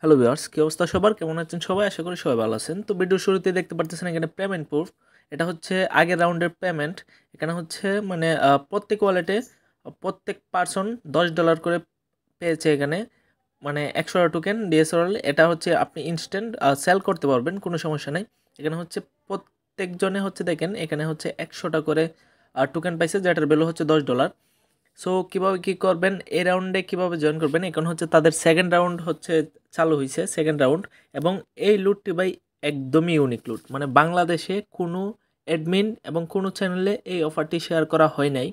Hello viewers, কি অবস্থা সবার? কেমন আছেন সবাই? আশা করি সবাই ভালো আছেন। তো ভিডিওর শুরুতে দেখতে পারতেছেন এখানে পেমেন্ট প্রুফ। এটা হচ্ছে আগের রাউন্ডের পেমেন্ট। এখানে হচ্ছে মানে প্রত্যেক ওয়ালেটে প্রত্যেক পারসন $10 করে পেয়েছে এখানে, মানে 100 টোকেন ডিএসআরএল। এটা হচ্ছে আপনি ইনস্ট্যান্ট সেল করতে পারবেন, কোনো সমস্যা নেই। এখানে হচ্ছে প্রত্যেকজনে হচ্ছে দেখেন এখানে হচ্ছে 100টা করে টোকেন পাইছে, যেটার ভ্যালু হচ্ছে $10। সো কীভাবে কী করবেন, এই রাউন্ডে কীভাবে জয়েন করবেন, এখন হচ্ছে তাদের সেকেন্ড রাউন্ড হচ্ছে চালু হয়েছে, সেকেন্ড রাউন্ড। এবং এই লুটটি ভাই একদমই ইউনিক লুট, মানে বাংলাদেশে কোনো অ্যাডমিন এবং কোনো চ্যানেলে এই অফারটি শেয়ার করা হয় নাই।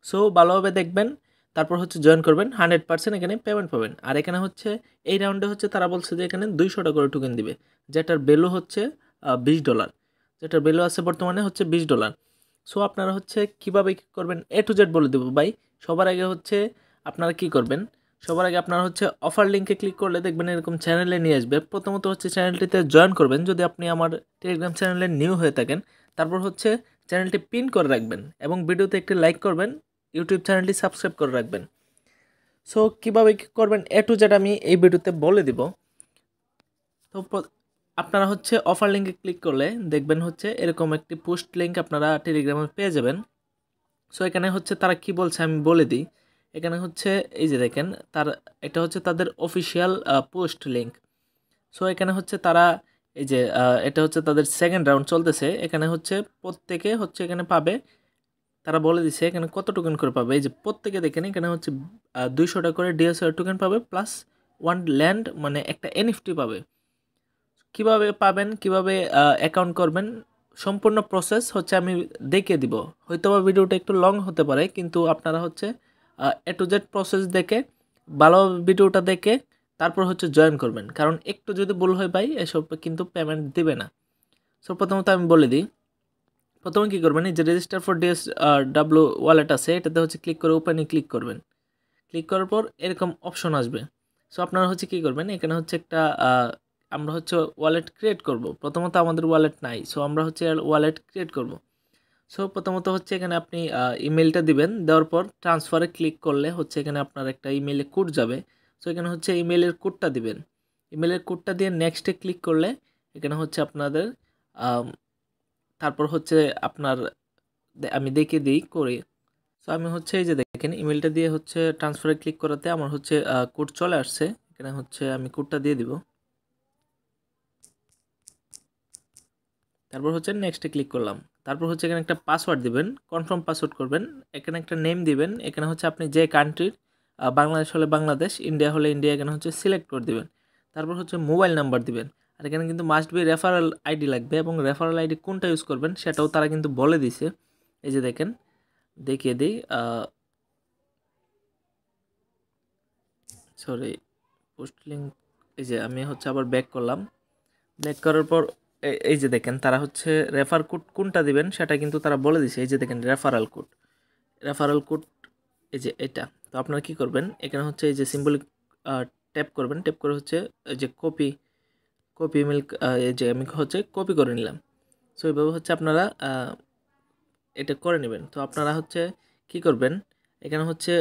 সো ভালোভাবে দেখবেন, তারপর হচ্ছে জয়েন করবেন, 100% এখানে পেমেন্ট পাবেন। আর এখানে হচ্ছে এই রাউন্ডে হচ্ছে তারা বলছে যে এখানে 200টা করে টোকেন দিবে, যেটার ভ্যালু হচ্ছে $20, যেটার ভ্যালু আছে বর্তমানে হচ্ছে $20। সো আপনারা হচ্ছে কীভাবে কী করবেন এ টু জেড বলে দেবো ভাই। সবার আগে হচ্ছে আপনারা কি করবেন, সবার আগে আপনারা হচ্ছে অফার লিঙ্কে ক্লিক করলে দেখবেন এরকম চ্যানেলে নিয়ে আসবে। প্রথমত হচ্ছে চ্যানেলটিতে জয়েন করবেন যদি আপনি আমার টেলিগ্রাম চ্যানেলে নিউ হয়ে থাকেন। তারপর হচ্ছে চ্যানেলটি পিন করে রাখবেন এবং ভিডিওতে একটি লাইক করবেন, ইউটিউব চ্যানেলটি সাবস্ক্রাইব করে রাখবেন। সো কীভাবে কী করবেন এ টু জেড আমি এই ভিডিওতে বলে দিব। তো আপনারা হচ্ছে অফার লিঙ্কে ক্লিক করলে দেখবেন হচ্ছে এরকম একটি পোস্ট লিঙ্ক আপনারা টেলিগ্রামে পেয়ে যাবেন। সো এখানে হচ্ছে তারা কি বলছে আমি বলে দিই। এখানে হচ্ছে এই যে দেখেন এটা হচ্ছে তাদের অফিসিয়াল পোস্ট লিঙ্ক। সো এখানে হচ্ছে তারা এই যে এটা হচ্ছে তাদের সেকেন্ড রাউন্ড চলতেছে। এখানে হচ্ছে প্রত্যেকে হচ্ছে এখানে পাবে, তারা বলে দিছে এখানে কত টোকেন করে পাবে। এই যে প্রত্যেকে দেখেন এখানে হচ্ছে 200টা করে ডিএসআর টোকেন পাবে, প্লাস 1 ল্যান্ড মানে একটা এনএফটি পাবে। কিভাবে পাবেন, কিভাবে অ্যাকাউন্ট করবেন, সম্পূর্ণ প্রসেস হচ্ছে আমি দেখিয়ে দিব। হয়তোবা ভিডিওটা একটু লং হতে পারে, কিন্তু আপনারা হচ্ছে এ টু জেড প্রসেস দেখে ভালোভাবে ভিডিওটা দেখে তারপর হচ্ছে জয়েন করবেন, কারণ একটু যদি ভুল হয় ভাই এসব কিন্তু পেমেন্ট দিবে না। সো প্রথমত আমি বলে দিই, প্রথমে কী করবেন, এই যে রেজিস্টার ফর ডিএসডব্লিউ ওয়ালেট আছে, এটাতে হচ্ছে ক্লিক করে ওপেনে ক্লিক করবেন। ক্লিক করার পর এরকম অপশন আসবে। সো আপনারা হচ্ছে কী করবেন, এখানে হচ্ছে একটা আমরা হচ্ছে ওয়ালেট ক্রিয়েট করব। প্রথমত আমাদের ওয়ালেট নাই, সো আমরা হচ্ছে ওয়ালেট ক্রিয়েট করব। সো প্রথমত হচ্ছে এখানে আপনি ইমেলটা দিবেন, দেওয়ার পর ট্রান্সফারে ক্লিক করলে হচ্ছে এখানে আপনার একটা ইমেলে কোড যাবে। সো এখানে হচ্ছে ইমেলের কোডটা দিবেন। ইমেলের কোডটা দিয়ে নেক্সটে ক্লিক করলে এখানে হচ্ছে আপনাদের তারপর হচ্ছে আপনার আমি দেখিয়ে দিই করে। সো আমি হচ্ছে এই যে দেখেন ইমেলটা দিয়ে হচ্ছে ট্রান্সফারে ক্লিক করাতে আমার হচ্ছে কোড চলে আসছে। এখানে হচ্ছে আমি কোডটা দিয়ে দিব, তারপর হচ্ছে নেক্সটে ক্লিক করলাম। তারপর হচ্ছে এখানে একটা পাসওয়ার্ড দিবেন, কনফার্ম পাসওয়ার্ড করবেন। এখানে একটা নেম দিবেন, এখানে হচ্ছে আপনি যে কান্ট্রির, বাংলাদেশ হলে বাংলাদেশ, ইন্ডিয়া হলে ইন্ডিয়া, এখানে হচ্ছে সিলেক্ট করে দিবেন। তারপর হচ্ছে মোবাইল নাম্বার দিবেন। আর এখানে কিন্তু মাস্ট বি রেফারেল আইডি লাগবে, এবং রেফারেল আইডি কোনটা ইউজ করবেন সেটাও তারা কিন্তু বলে দিছে। এই যে দেখেন দেখিয়ে দিই, সরি পোস্ট লিঙ্ক। এই যে আমি হচ্ছে আবার ব্যাক করলাম, ব্যাক করার পর এই যে দেখেন তারা হচ্ছে রেফার কোড কোনটা দিবেন সেটা কিন্তু তারা বলে দিছে। এই যে দেখেন রেফারেল কোড, রেফারেল কোড এই যে এটা। তো আপনারা কী করবেন, এখানে হচ্ছে এই যে সিম্বল ট্যাপ করবেন, ট্যাপ করে হচ্ছে এই যে কপি ইমেল, এই যে আমি হচ্ছে কপি করে নিলাম। সো এইভাবে হচ্ছে আপনারা এটা করে নেবেন। তো আপনারা হচ্ছে কি করবেন, এখানে হচ্ছে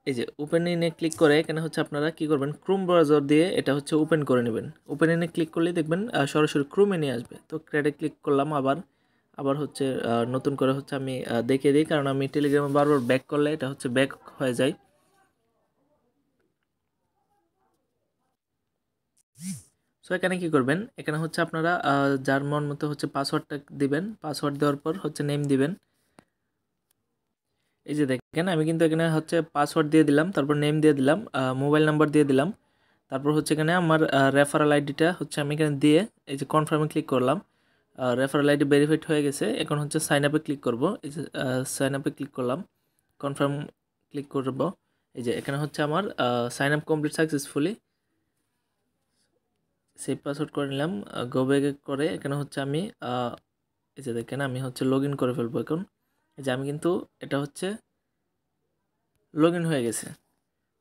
এই যে ওপেন ইনে ক্লিক করে এখানে হচ্ছে আপনারা কি করবেন, ক্রোম ব্রাউজার দিয়ে এটা হচ্ছে ওপেন করে নেবেন। ওপেন ইনে ক্লিক করলেই দেখবেন সরাসরি ক্রোমে নিয়ে আসবে। তো ক্রেডে ক্লিক করলাম, আবার হচ্ছে নতুন করে হচ্ছে আমি দেখিয়ে দিই, কারণ আমি টেলিগ্রামে বারবার ব্যাক করলে এটা হচ্ছে ব্যাক হয়ে যায়। সো এখানে কি করবেন, এখানে হচ্ছে আপনারা যার মন মতো হচ্ছে পাসওয়ার্ডটা দিবেন। পাসওয়ার্ড দেওয়ার পর হচ্ছে নেম দিবেন। এই যে দেখেন আমি কিন্তু এখানে হচ্ছে পাসওয়ার্ড দিয়ে দিলাম, তারপর নেম দিয়ে দিলাম, মোবাইল নাম্বার দিয়ে দিলাম। তারপর হচ্ছে এখানে আমার রেফারেল আইডিটা হচ্ছে আমি এখানে দিয়ে এই যে কনফার্মে ক্লিক করলাম। রেফারেল আইডি ভেরিফাইড হয়ে গেছে। এখন হচ্ছে সাইন আপে ক্লিক করব। এই যে সাইন আপে ক্লিক করলাম, কনফার্ম ক্লিক করব। এই যে এখানে হচ্ছে আমার sign up complete successfully. Save password করে নিলাম, গো ব্যাকে করে এখানে হচ্ছে আমি এই যে দেখেন আমি হচ্ছে লগ ইন করে ফেলবো এখন। এই যে আমি কিন্তু এটা হচ্ছে লগ ইন হয়ে গেছে।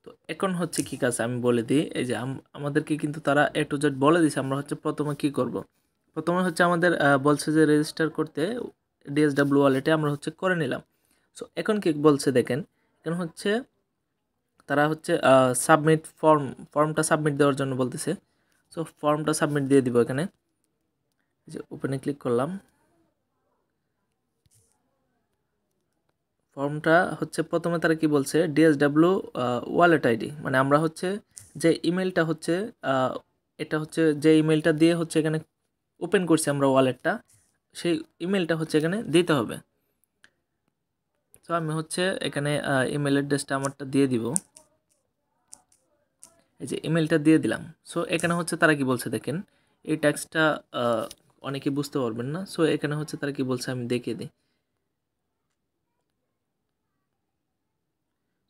তো এখন হচ্ছে কী কাজ আমি বলে দিই। এই যে আমাদেরকে কিন্তু তারা এ টু জেড বলে দিছে। আমরা হচ্ছে প্রথমে কি করব, প্রথমে হচ্ছে আমাদের বলছে যে রেজিস্টার করতে ডিএসডব্লিউ ওয়ালেটে, আমরা হচ্ছে করে নিলাম। সো এখন কি বলছে দেখেন, এখন হচ্ছে তারা হচ্ছে সাবমিট ফর্মটা সাবমিট দেওয়ার জন্য বলতেছে। সো ফর্মটা সাবমিট দিয়ে দিব এখানে, যে ওপেনে ক্লিক করলাম। ফর্মটা হচ্ছে প্রথমে তারা কি বলছে, ডিএসডাব্লিউ ওয়ালেট আইডি, মানে আমরা হচ্ছে যে ইমেলটা হচ্ছে এটা হচ্ছে যে ইমেলটা দিয়ে হচ্ছে এখানে ওপেন করছি আমরা ওয়ালেটটা, সেই ইমেলটা হচ্ছে এখানে দিতে হবে। তো আমি হচ্ছে এখানে ইমেল অ্যাড্রেসটা আমারটা দিয়ে দিব, এই যে ইমেলটা দিয়ে দিলাম। সো এখানে হচ্ছে তারা কি বলছে দেখেন, এই ট্যাক্সটা অনেকে বুঝতে পারবেন না। সো এখানে হচ্ছে তারা কি বলছে আমি দেখিয়ে দিই।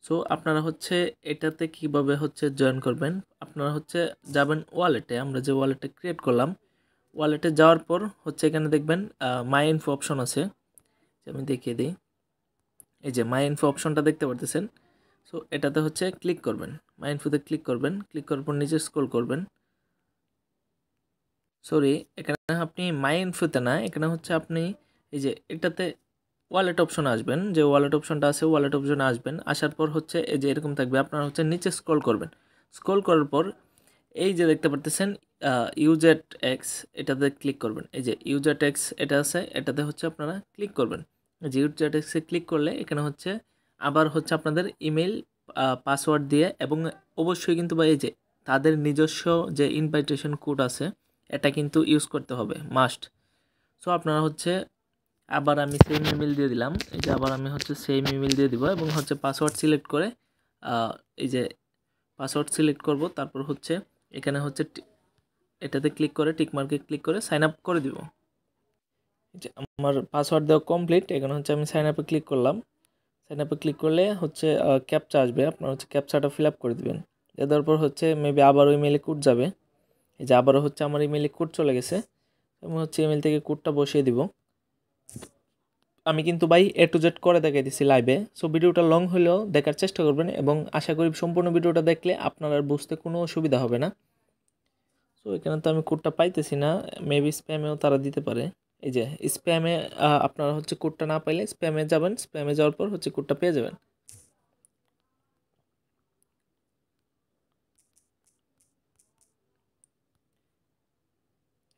সো আপনারা হচ্ছে এটাতে কিভাবে হচ্ছে জয়েন করবেন, আপনারা হচ্ছে যাবেন ওয়ালেটে, আমরা যে ওয়ালেটটা ক্রিয়েট করলাম, ওয়ালেটে যাওয়ার পর হচ্ছে এখানে দেখবেন মাই ইনফো অপশন আছে, আমি দেখিয়ে দিই। এই যে মাই ইনফো অপশনটা দেখতে পারতেছেন। সো এটাতে হচ্ছে ক্লিক করবেন, মাই ইনফোতে ক্লিক করবেন, ক্লিক করার পর নিচে স্ক্রল করবেন। সরি, এখানে আপনি মাই ইনফোতে না, এখানে হচ্ছে আপনি এই যে এটাতে ওয়ালেট অপশনে আসবেন, যে ওয়ালেট অপশনটা আছে ওয়ালেট অপশনে আসবেন। আসার পর হচ্ছে এই যে এরকম থাকবে, আপনারা হচ্ছে নিচে স্ক্রল করবেন। স্ক্রল করার পর এই যে দেখতে পারতেছেন ইউজেট এক্স, এটাতে ক্লিক করবেন। এই যে ইউজেট এক্স এটা আছে, এটাতে হচ্ছে আপনারা ক্লিক করবেন। যে ইউজেট এক্সে ক্লিক করলে এখানে হচ্ছে আবার হচ্ছে আপনাদের ইমেল পাসওয়ার্ড দিয়ে, এবং অবশ্যই কিন্তু বা এই যে তাদের নিজস্ব যে ইনভাইটেশন কোড আছে এটা কিন্তু ইউজ করতে হবে, মাস্ট। সো আপনারা হচ্ছে আবার আমি সেম ইমেল দিয়ে দিলাম, এই যে আবার আমি হচ্ছে সেম ইমেল দিয়ে দিব, এবং হচ্ছে পাসওয়ার্ড সিলেক্ট করে এই যে পাসওয়ার্ড সিলেক্ট করব, তারপর হচ্ছে এখানে হচ্ছে এটাতে ক্লিক করে টিকমার্কে ক্লিক করে সাইন আপ করে দিব। যে আমার পাসওয়ার্ড দেওয়া কমপ্লিট, এখানে হচ্ছে আমি সাইন আপে ক্লিক করলাম। সাইন আপে ক্লিক করলে হচ্ছে ক্যাপচা আসবে, আপনার হচ্ছে ক্যাপচাটা ফিল আপ করে দেবেন। দেওয়ার পর হচ্ছে মেবি আবারও ইমেলে কোড যাবে, এই যে আবারও হচ্ছে আমার ইমেলে কোড চলে গেছে, আমি হচ্ছে ইমেল থেকে কোডটা বসিয়ে দিব। আমি কিন্তু ভাই A to Z করে দেখাই দিচ্ছি লাইভে। সো ভিডিওটা লং হলেও দেখার চেষ্টা করবেন, এবং আশা করি সম্পূর্ণ ভিডিওটা দেখলে আপনার আর বুঝতে কোনো অসুবিধা হবে না। সো এখানে তো আমি কোডটা পাইতেছি না, মেবি স্প্যামেও তারা দিতে পারে। এই যে স্প্যামে আপনারা হচ্ছে কোডটা না পাইলে স্প্যামে যাবেন, স্প্যামে যাওয়ার পর হচ্ছে কোডটা পেয়ে যাবেন।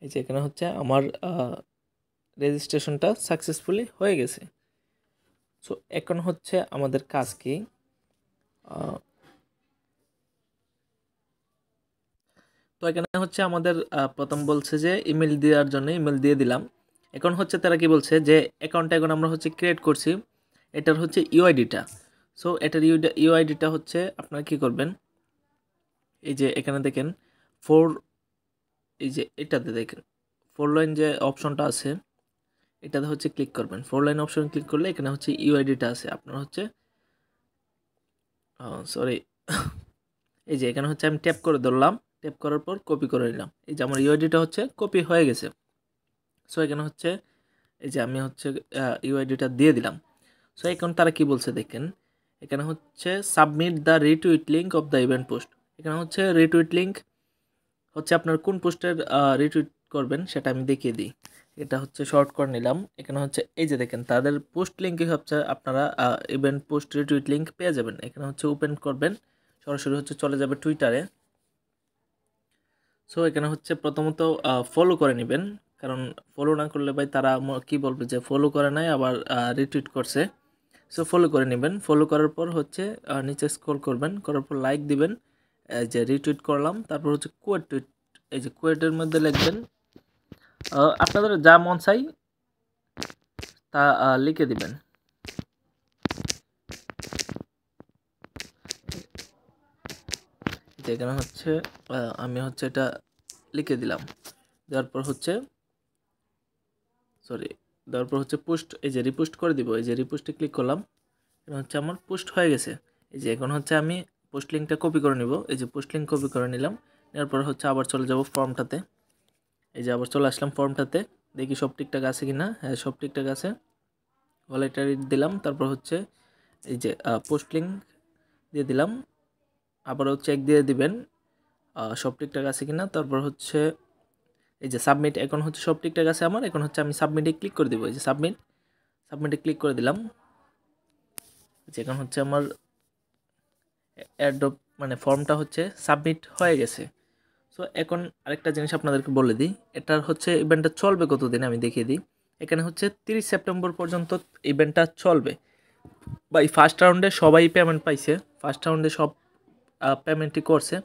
এই যে এখানে হচ্ছে আমার রেজিস্ট্রেশনটা সাকসেসফুলি হয়ে গেছে। সো এখন হচ্ছে আমাদের কাজ কি, তো এখানে হচ্ছে আমাদের প্রথম বলছে যে ইমেল দেওয়ার জন্য ইমেল দিয়ে দিলাম। এখন হচ্ছে তারা কি বলছে যে অ্যাকাউন্টটা এখন আমরা হচ্ছে ক্রিয়েট করছি, এটার হচ্ছে ইউআইডিটা। সো এটার ইউআইডিটা হচ্ছে আপনারা কি করবেন, এই যে এখানে দেখেন ফোর, এই যে এটাতে দেখেন 4 লাইন যে অপশনটা আছে এটাতে হচ্ছে ক্লিক করবেন। 4 লাইন অপশন ক্লিক করলে এখানে হচ্ছে ইউআইডিটা আছে আপনার হচ্ছে, সরি এই যে এখানে হচ্ছে আমি ট্যাপ করে ধরলাম, ট্যাপ করার পর কপি করে নিলাম। এই যে আমার ইউআইডিটা হচ্ছে কপি হয়ে গেছে। সো এখানে হচ্ছে এই যে আমি হচ্ছে ইউআইডিটা দিয়ে দিলাম। সো এখন তারা কি বলছে দেখেন, এখানে হচ্ছে submit the retweet link of the event post. এখানে হচ্ছে রিটুইট লিঙ্ক হচ্ছে আপনার কোন পোস্টের রিটুইট করবেন সেটা আমি দেখিয়ে দিই। এটা হচ্ছে শর্ট করে নিলাম। এখানে হচ্ছে এই যে দেখেন তাদের পোস্ট লিঙ্কে হচ্ছে আপনারা ইভেন্ট পোস্ট রিটুইট লিঙ্ক পেয়ে যাবেন। এখানে হচ্ছে ওপেন করবেন, সরাসরি হচ্ছে চলে যাবে টুইটারে। সো এখানে হচ্ছে প্রথমত ফলো করে নেবেন, কারণ ফলো না করলে ভাই তারা কি বলবে যে ফলো করে নাই আবার রিটুইট করছে। সো ফলো করে নেবেন, ফলো করার পর হচ্ছে নিচে স্ক্রল করবেন, করার পর লাইক দিবেন, যে রিটুইট করলাম। তারপর হচ্ছে কোয়েট টুইট, এই যে কোয়েটের মধ্যে লিখবেন আপনাদের যা মন চাই তা লিখে দিবেন। যেখানে হচ্ছে আমি হচ্ছে এটা লিখে দিলাম, দেওয়ার পর হচ্ছে দেওয়ার পর হচ্ছে পোস্ট, এই যে রিপোস্ট করে দিব, এই যে রিপোস্টে ক্লিক করলাম, এখন হচ্ছে আমার পোস্ট হয়ে গেছে। এই যে এখন হচ্ছে আমি পোস্ট লিঙ্কটা কপি করে নিব, এই যে পোস্ট লিঙ্ক কপি করে নিলাম। নেওয়ার পর হচ্ছে আবার চলে যাব ফর্মটাতে, এই যে আবার চলে আসলাম ফর্মটাতে, দেখি সব ঠিকঠাক আছে কি না। হ্যাঁ সব ঠিকঠাক আছে, ওয়ালেটটা দিলাম। তারপর হচ্ছে এই যে পোস্ট লিঙ্ক দিয়ে দিলাম, আবারও চেক দিয়ে দিবেন সব ঠিকঠাক আছে কি না। তারপর হচ্ছে এই যে সাবমিট, এখন হচ্ছে সব ঠিকঠাক আছে আমার। এখন হচ্ছে আমি সাবমিটে ক্লিক করে দেবো, এই যে সাবমিটে ক্লিক করে দিলাম। যে এখন হচ্ছে আমার এয়ারড্রপ মানে ফর্মটা হচ্ছে সাবমিট হয়ে গেছে। সো এখন আরেকটা জিনিস আপনাদেরকে বলে দিই, এটার হচ্ছে ইভেন্টটা চলবে কতদিন আমি দেখিয়ে দিই। এখানে হচ্ছে 30 সেপ্টেম্বর পর্যন্ত ইভেন্টটা চলবে। বা এই ফার্স্ট রাউন্ডে সবাই পেমেন্ট পাইছে, ফার্স্ট রাউন্ডে সব পেমেন্টই করছে।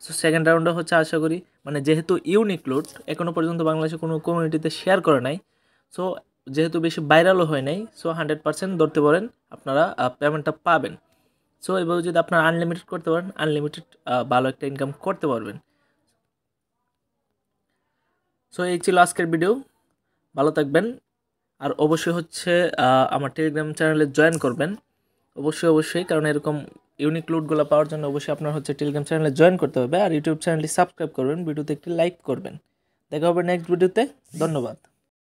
সো সেকেন্ড রাউন্ডে হচ্ছে আশা করি, মানে যেহেতু ইউনিক লোড এখনও পর্যন্ত বাংলাদেশে কোনো কমিউনিটিতে শেয়ার করে নাই, সো যেহেতু বেশি ভাইরালও হয় নাই, সো 100% ধরতে পারেন আপনারা পেমেন্টটা পাবেন। সো এভাবে যদি আপনারা আনলিমিটেড করতে পারেন, আনলিমিটেড ভালো একটা ইনকাম করতে পারবেন। সো এই ছিল আজকের ভিডিও, ভালো থাকবেন। আর অবশ্যই হচ্ছে আমার টেলিগ্রাম চ্যানেলে জয়েন করবেন, অবশ্যই, কারণ এরকম ইউনিক লুটগুলো পাওয়ার জন্য অবশ্যই আপনার হচ্ছে টেলিগ্রাম চ্যানেলে জয়েন করতে হবে। আর ইউটিউব চ্যানেলটি সাবস্ক্রাইব করবেন, ভিডিওতে একটি লাইক করবেন। দেখা হবে নেক্সট ভিডিওতে। ধন্যবাদ।